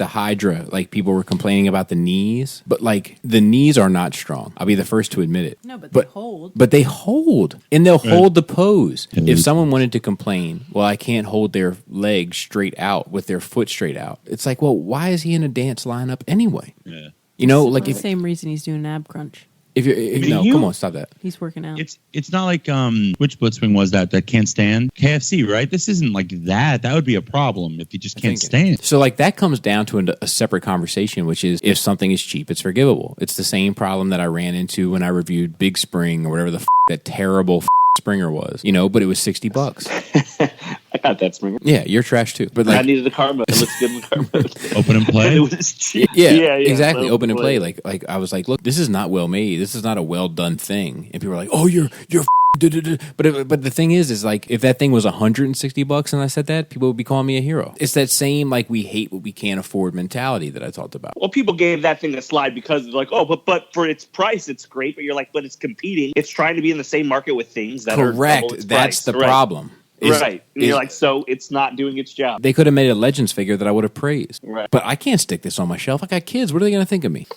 the Hydra, like people were complaining about the knees, but like the knees are not strong. I'll be the first to admit it. No, but they hold. But they hold, and they'll hold the pose. If someone wanted to complain, well, I can't hold their leg straight out with their foot straight out. It's like, well, why is he in a dance lineup anyway? Yeah. You know, like the same reason he's doing an ab crunch. Come on, stop that. He's working out. It's not like which Blitzwing was that can't stand? KFC, right? This isn't like that. That would be a problem if you just can't stand. So like that comes down to a separate conversation, which is if something is cheap, it's forgivable. It's the same problem that I ran into when I reviewed Big Spring or whatever the that terrible Springer was, you know, but it was $60. I got that Springer. Yeah, you're trash too. But like, I needed the karma. It looks good in the karma. Open and play. It was cheap. Yeah, exactly. Open and play. Like I was like, look, this is not well made. This is not a well done thing. And people were like, oh, you're. But the thing is like if that thing was $160 and I said that, people would be calling me a hero. It's that same like we hate what we can't afford mentality that I talked about. Well, people gave that thing a slide because they're like, oh, but for its price, it's great. But you're like, but it's competing. It's trying to be in the same market with things that are double its That's price. the problem. Right. And you're like, so it's not doing its job. They could have made a Legends figure that I would have praised. Right. But I can't stick this on my shelf. I got kids. What are they going to think of me?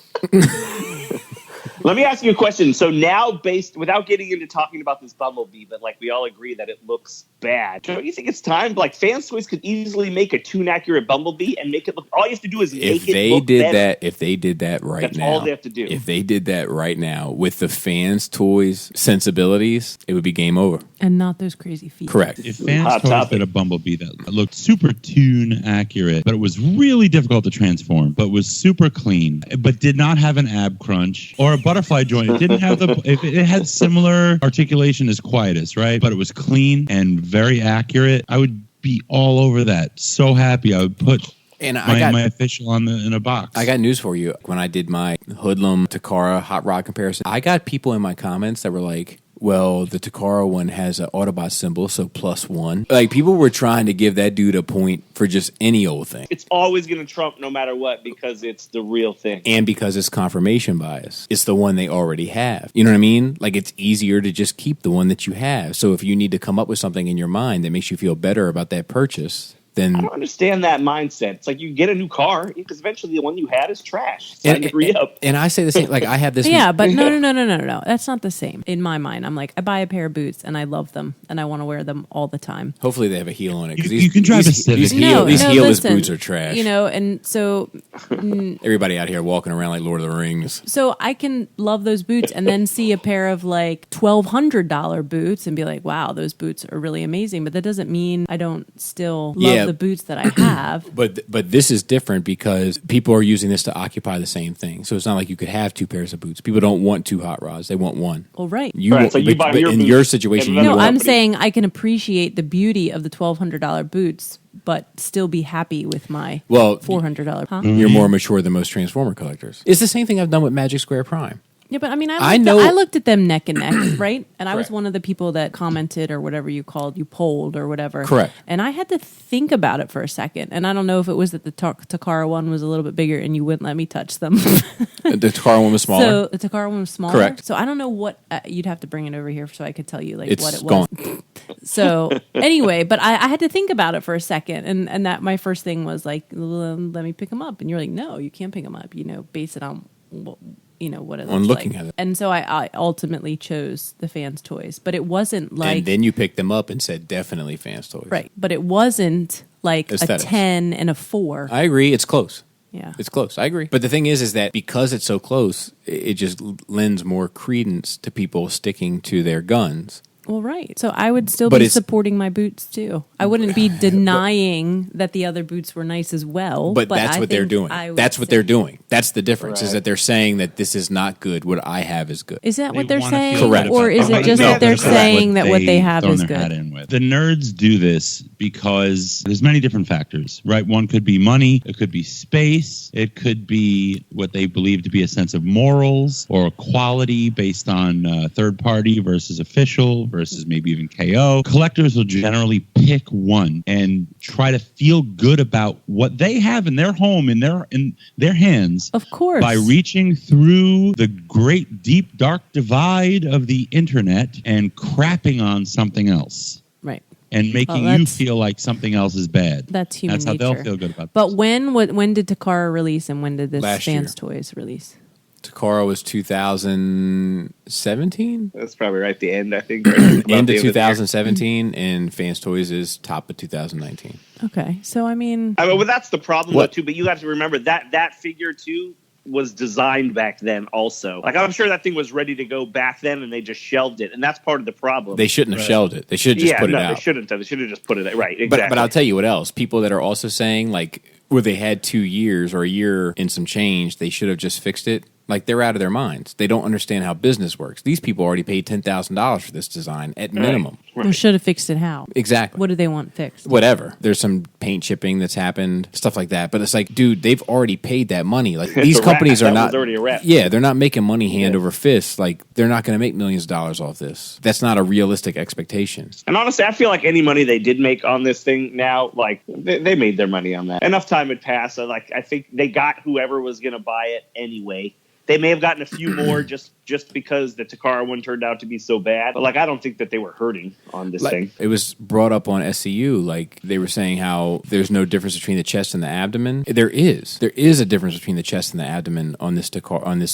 Let me ask you a question. So now, without getting into talking about this Bumblebee, but like we all agree that it looks bad. Don't you think it's time? Like Fanstoys could easily make a tune-accurate Bumblebee and make it look. All you have to do is make it look better. If they did that right That's now, all they have to do. If they did that right now with the Fanstoys sensibilities, it would be game over. And not those crazy feet. Correct. If Fanstoys did a Bumblebee that looked super tune accurate, but it was really difficult to transform, but was super clean, but did not have an ab crunch or a butterfly joint. It didn't have it had similar articulation as Quietus, right? But it was clean and very accurate. I would be all over that. So happy. I would put my official in a box. I got news for you. When I did my Hoodlum Takara hot rod comparison, I got people in my comments that were like, well, the Takara one has an Autobot symbol, so +1. Like, people were trying to give that dude a point for just any old thing. It's always going to trump no matter what because it's the real thing. And because it's confirmation bias. It's the one they already have. You know what I mean? Like, it's easier to just keep the one that you have. So if you need to come up with something in your mind that makes you feel better about that purchase, then... I don't understand that mindset. It's like you get a new car because eventually the one you had is trash. It's time to re-up. And I say the same. Like, I have this... Yeah, but no. That's not the same. In my mind, I'm like, I buy a pair of boots and I love them and I want to wear them all the time. Hopefully they have a heel on it. You can drive a Civic. These heelless boots are trash. You know, and so... Everybody out here walking around like Lord of the Rings. So I can love those boots and then see a pair of like $1,200 boots and be like, wow, those boots are really amazing. But that doesn't mean I don't still love the boots that I have. But this is different because people are using this to occupy the same thing. So it's not like you could have two pairs of boots. People don't want two hot rods. They want one. Well, right. So you buy your in boots your situation, I'm saying I can appreciate the beauty of the $1,200 boots, but still be happy with my $400. Huh? You're more mature than most Transformer collectors. It's the same thing I've done with Magic Square Prime. Yeah, but I mean, I looked at them neck and neck, right? And I was one of the people that commented or whatever you polled or whatever. Correct. And I had to think about it for a second. And I don't know if it was that the Takara one was a little bit bigger and you wouldn't let me touch them. The Takara one was smaller? So the Takara one was smaller? Correct. So I don't know what, you'd have to bring it over here so I could tell you what it was. Gone. So anyway, but I had to think about it for a second. And that my first thing was like, let me pick them up. And you're like, no, you can't pick them up. Base it on... what it looks looking like. at it. And so I ultimately chose the Fanstoys, but it wasn't like... And then you picked them up and said, definitely Fanstoys. Right, but it wasn't like Aesthetics. a 10 and a 4. I agree, it's close. Yeah. It's close, I agree. But the thing is that because it's so close, it just lends more credence to people sticking to their guns. Well, right. So I would still be supporting my boots, too. I wouldn't be denying that the other boots were nice as well. But that's what they're doing. That's what they're doing. That's the difference, is that they're saying that this is not good. What I have is good. Is that what they're saying? Correct. Or is it just that they're saying that what they have is good? The nerds do this because there's many different factors, right? One could be money. It could be space. It could be what they believe to be a sense of morals or quality based on third party versus official versus maybe even KO. Collectors will generally pick one and try to feel good about what they have in their home, in their hands. Of course. By reaching through the great, deep, dark divide of the internet and crapping on something else. Right. and making you feel like something else is bad. That's human nature. That's how they'll feel good about it. But when did Takara release and when did this Last Fans year. Toys release? Takara was 2017. That's probably right. The end, I think. End of 2017, and Fans Toys is top of 2019. Okay, so I mean, well, that's the problem though, too. But you got to remember that figure too was designed back then also. Like, I'm sure that thing was ready to go back then, and they just shelved it, and that's part of the problem. They shouldn't have shelved it. They should have just put it out. They shouldn't have. They should have just put it out. Right, exactly. But I'll tell you what else. People that are also saying, like, where they had 2 years or a year and some change, they should have just fixed it. Like, they're out of their minds. They don't understand how business works. These people already paid $10,000 for this design at minimum. They should have fixed it how? Exactly. What do they want fixed? Whatever. There's some paint chipping that's happened, stuff like that. But it's like, dude, they've already paid that money. Like, these companies are not. Already a wrap. Yeah, they're not making money hand over fist. Like, they're not going to make millions of dollars off this. That's not a realistic expectation. And honestly, I feel like any money they did make on this thing now, like, they made their money on that. Enough time had passed. So, like, I think they got whoever was going to buy it anyway. They may have gotten a few more just because the Takara one turned out to be so bad. But, like, I don't think that they were hurting on this thing. It was brought up on SCU. Like, they were saying how there's no difference between the chest and the abdomen. There is. There is a difference between the chest and the abdomen on this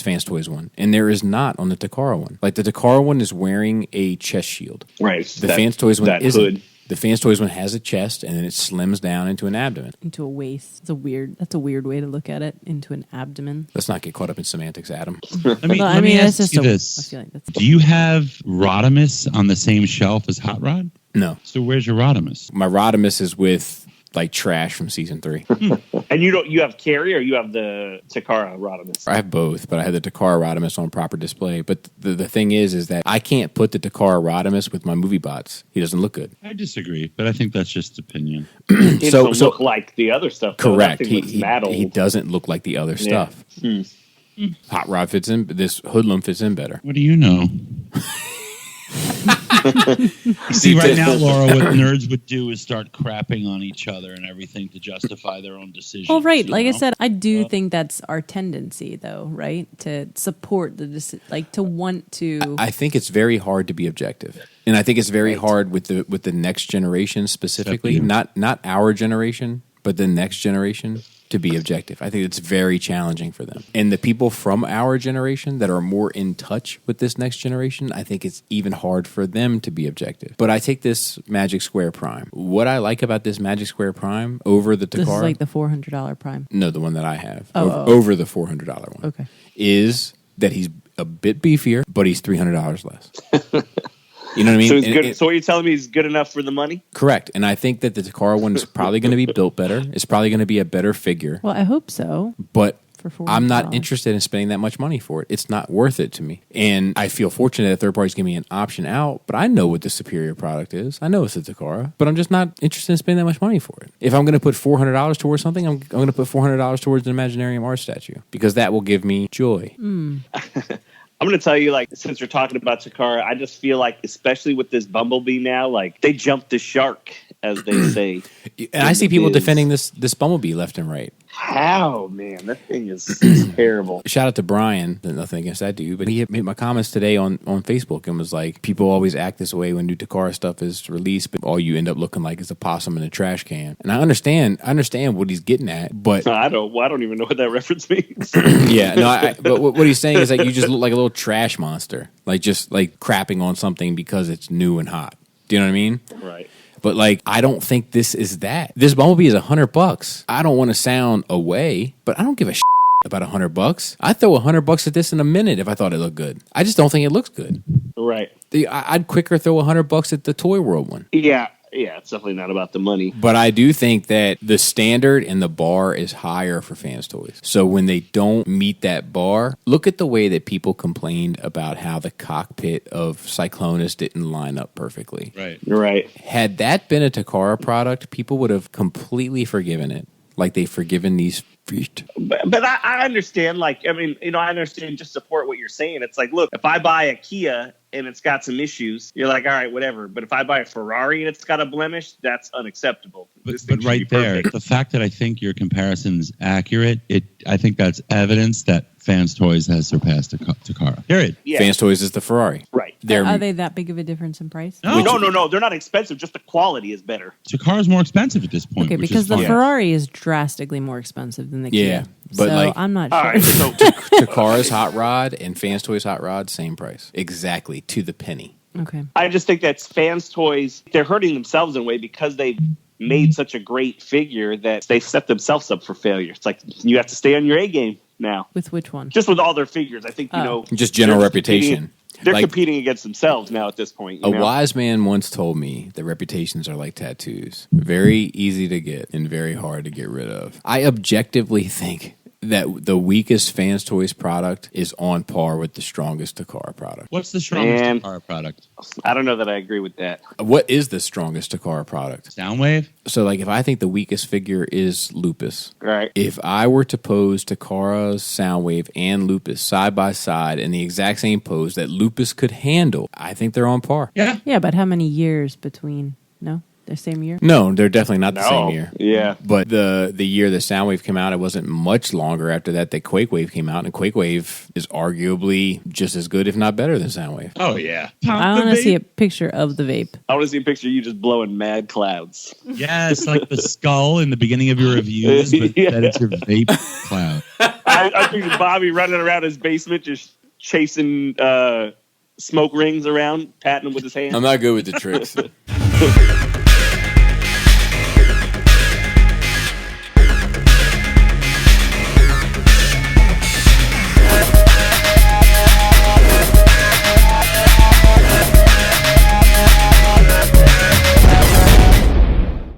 Fans Toys one. And there is not on the Takara one. Like, the Takara one is wearing a chest shield. Right. The Fans Toys one isn't. Hood. The Fans Toys one has a chest, and then it slims down into an abdomen. Into a waist. That's a weird way to look at it. Into an abdomen. Let's not get caught up in semantics, Adam. Let me ask you this. I feel like that's Do you have Rodimus on the same shelf as Hot Rod? No. So where's your Rodimus? My Rodimus is with, like, trash from season 3. And you have Carrie, or you have the Takara Rodimus? I have both, but I had the Takara Rodimus on proper display. But the thing is that I can't put the Takara Rodimus with my movie bots. He doesn't look good. I disagree, but I think that's just opinion. It doesn't look like the other stuff. Correct. He doesn't look like the other stuff. Hot Rod fits in, but this Hoodlum fits in better. What do you know? See, right now, Laura, what nerds would do is start crapping on each other and everything to justify their own decisions. Oh, right. Like I said, I do think that's our tendency, though, right? To support to want to. I think it's very hard to be objective, and I think it's very hard with the next generation specifically. Not our generation, but the next generation. To be objective. I think it's very challenging for them. And the people from our generation that are more in touch with this next generation, I think it's even hard for them to be objective. But I take this Magic Square Prime. What I like about this Magic Square Prime over the Takara... This is like the $400 Prime. No, the one that I have. Over the $400 one. Okay. Is that he's a bit beefier, but he's $300 less. You know what I mean? So he's good. So what you're telling me is good enough for the money? Correct. And I think that the Takara one is probably going to be built better. It's probably going to be a better figure. Well, I hope so. But for I'm not interested in spending that much money for it. It's not worth it to me. And I feel fortunate that third parties give me an option out, but I know what the superior product is. I know it's a Takara, but I'm just not interested in spending that much money for it. If I'm going to put $400 towards something, I'm going to put $400 towards an Imaginarium art statue because that will give me joy. I'm going to tell you, like, since we're talking about Takara, I just feel like, especially with this Bumblebee now, like, they jumped the shark, as they say. And I see people defending this Bumblebee left and right. How, man? That thing is terrible. Shout out to Brian. Nothing against that dude, but he made my comments today on Facebook and was like, people always act this way when new Takara stuff is released, but all you end up looking like is a possum in a trash can. And I understand what he's getting at, but I don't even know what that reference means. Yeah, no. But what he's saying is that you just look like a little trash monster, like just like crapping on something because it's new and hot. Do you know what I mean? Right. But like, I don't think this is that. This Bumblebee is $100. I don't want to sound away, but I don't give a shit about $100. I'd throw $100 at this in a minute if I thought it looked good. I just don't think it looks good. Right. I'd quicker throw $100 at the Toy World one. Yeah. Yeah, it's definitely not about the money. But I do think that the standard and the bar is higher for Fans Toys. So when they don't meet that bar, look at the way that people complained about how the cockpit of Cyclonus didn't line up perfectly. Right. Had that been a Takara product, people would have completely forgiven it, like they've forgiven these. But I understand, like, I mean, I understand, just support what you're saying. It's like, look, if I buy a Kia and it's got some issues, you're like, all right, whatever. But if I buy a Ferrari and it's got a blemish, that's unacceptable. But right there, the fact that I think your comparison's accurate, I think that's evidence that Fans Toys has surpassed Takara. Period. Yeah. Fans Toys is the Ferrari. Right. Are they that big of a difference in price? No. They're not expensive. Just the quality is better. Takara's more expensive at this point. Okay, because the Ferrari is drastically more expensive than the Kia. Yeah, but so I'm not sure. Right, so Takara's hot rod and Fanstoys hot rod, same price. Exactly, to the penny. Okay. I just think that's Fanstoys. They're hurting themselves in a way because they've made such a great figure that they set themselves up for failure. It's like you have to stay on your A game now. With which one? Just with all their figures. I think, just general reputation. They're competing against themselves now at this point. A wise man once told me that reputations are like tattoos. Very easy to get and very hard to get rid of. I objectively think that the weakest Fanstoys product is on par with the strongest Takara product. What's the strongest Takara product? I don't know that I agree with that. What is the strongest Takara product? Soundwave? So, like, if I think the weakest figure is Lupus, right? If I were to pose Takara's Soundwave and Lupus side by side in the exact same pose that Lupus could handle, I think they're on par. Yeah, but how many years between? No? The same year? No, they're definitely not the same year. Yeah. But the year the Soundwave came out, it wasn't much longer after that Quake Wave came out, and Quake Wave is arguably just as good, if not better, than Soundwave. Oh, yeah. I want to see a picture of the vape. I want to see a picture of you just blowing mad clouds. Yes, like the skull in the beginning of your reviews, but that it's your vape cloud. I think Bobby running around his basement just chasing smoke rings around, patting them with his hands. I'm not good with the tricks.